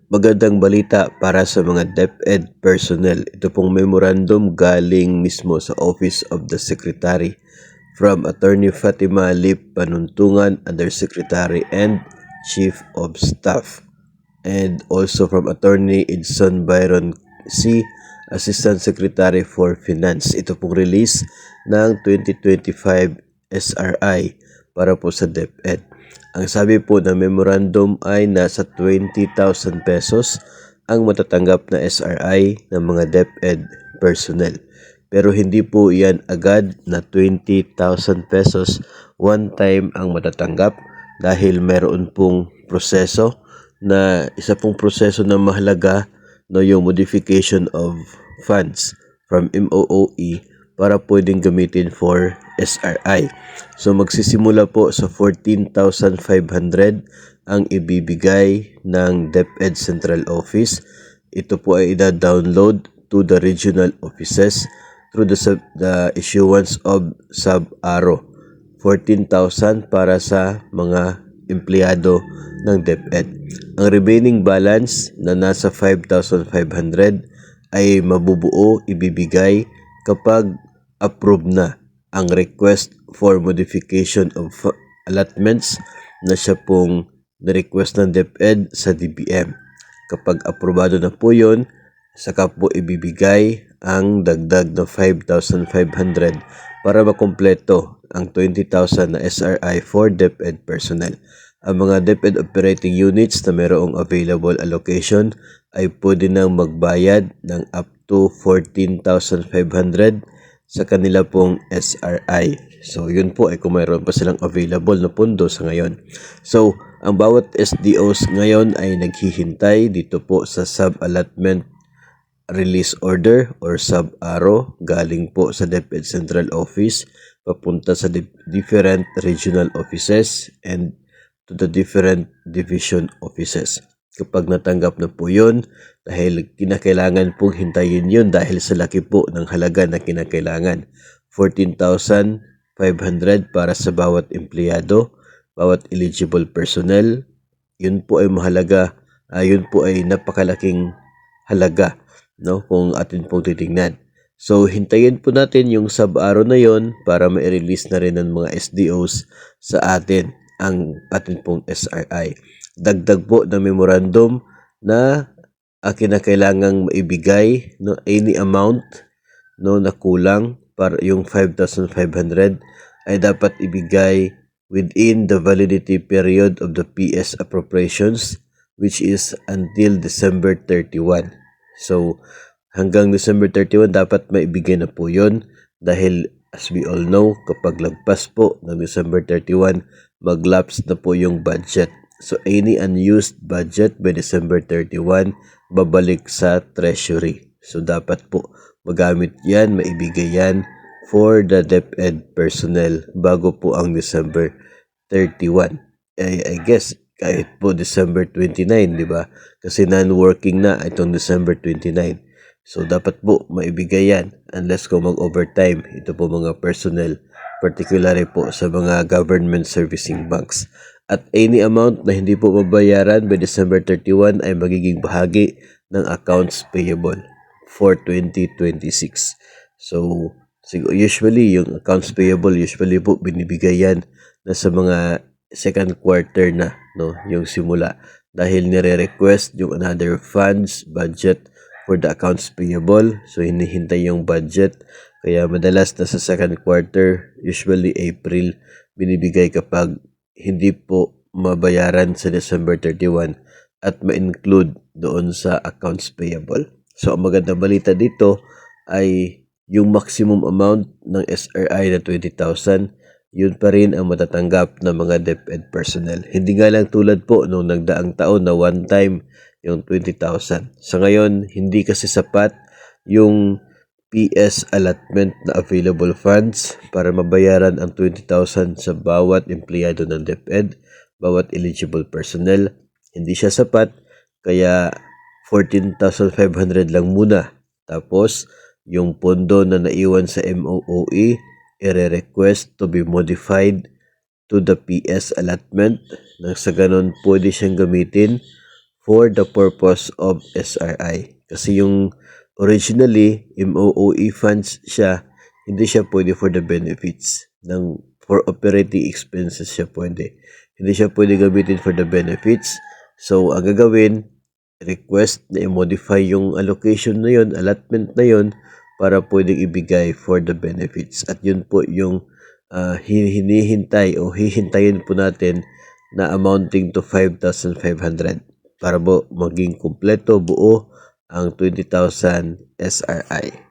Magandang balita para sa mga DepEd personnel. Ito pong memorandum galing mismo sa Office of the Secretary from Attorney Fatima Lip Panuntungan, Undersecretary and Chief of Staff. And also from Attorney Edson Byron C., Assistant Secretary for Finance. Ito pong release ng 2025 SRI para po sa DepEd. Ang sabi po ng memorandum ay nasa 20,000 pesos ang matatanggap na SRI ng mga DepEd personnel. Pero hindi po yan agad na 20,000 pesos one time ang matatanggap dahil meron pong proseso na isa pong proseso na mahalaga, no, yung modification of funds from MOOE para pwedeng gamitin for SRI. So magsisimula po sa 14,500 ang ibibigay ng DepEd Central Office. Ito po ay ida-download to the regional offices through the issuance of sub-aro. 14,000 para sa mga empleyado ng DepEd. Ang remaining balance na nasa 5,500 ay mabubuo, ibibigay kapag approve na ang request for modification of allotments na siya pong na-request ng DepEd sa DBM. Kapag aprobado na po yun, saka po ibibigay ang dagdag na 5,500 para makumpleto ang 20,000 na SRI for DepEd personnel. Ang mga DepEd operating units na mayroong available allocation ay pwede nang magbayad ng up to 14,500 sa kanila pong SRI. So, yun po ay kung mayroon pa silang available na pondo sa ngayon. So, ang bawat SDOs ngayon ay naghihintay dito po sa sub-allotment release order or sub-aro galing po sa DepEd Central Office papunta sa different regional offices and to the different division offices. Kapag natanggap na po yun, dahil kinakailangan pong hintayin yun dahil sa laki po ng halaga na kinakailangan. 14,500 para sa bawat empleyado, bawat eligible personnel. Yun po ay mahalaga, yun po ay napakalaking halaga, no, kung atin pong titingnan. So, hintayin po natin yung sub-aro na yon para ma-release na rin ng mga SDOs sa atin ang atin pong SRI. Dagdag po ng memorandum na kinakailangang maibigay, no, any amount, no, na kulang para yung 5,500 ay dapat ibigay within the validity period of the PS appropriations, which is until December 31. So, hanggang December 31 dapat maibigay na po yun dahil as we all know, kapag lagpas po ng December 31, mag-lapse na po yung budget. So, any unused budget by December 31, babalik sa Treasury. So, dapat po magamit yan, maibigay yan for the DepEd personnel bago po ang December 31. I guess, kahit po December 29, di ba? Kasi non-working na itong December 29. So, dapat po maibigay yan unless kung mag-overtime. Ito po mga personnel, particularly po sa mga government servicing banks. At any amount na hindi po mabayaran by December 31 ay magiging bahagi ng accounts payable for 2026. So, usually yung accounts payable, usually po binibigay yan na sa mga second quarter na, no, yung simula. Dahil nire-request yung another funds, budget for the accounts payable. So, hinihintay yung budget. Kaya madalas na sa second quarter, usually April, binibigay kapag hindi po mabayaran sa December 31 at ma-include doon sa accounts payable. So, ang magandang balita dito ay yung maximum amount ng SRI na 20,000, yun pa rin ang matatanggap ng mga DepEd personnel. Hindi nga lang tulad po nung nagdaang taon na one time yung 20,000. Sa ngayon, hindi kasi sapat yung PS allotment na available funds para mabayaran ang 20,000 sa bawat empleyado ng DepEd, bawat eligible personnel. Hindi siya sapat, kaya 14,500 lang muna. Tapos, yung pondo na naiwan sa MOOE, i-request to be modified to the PS allotment nang sa ganon pwede siyang gamitin for the purpose of SRI. Kasi yung originally, MOOE funds siya, hindi siya pwede for the benefits. For operating expenses siya pwede. Hindi siya pwede gamitin for the benefits. So, ang gagawin, request na i-modify yung allocation na yun, allotment na yun, para pwedeng ibigay for the benefits. At yun po yung hinihintay o hihintayin po natin na amounting to 5,500 para po maging kumpleto, buo ang 20,000 SRI.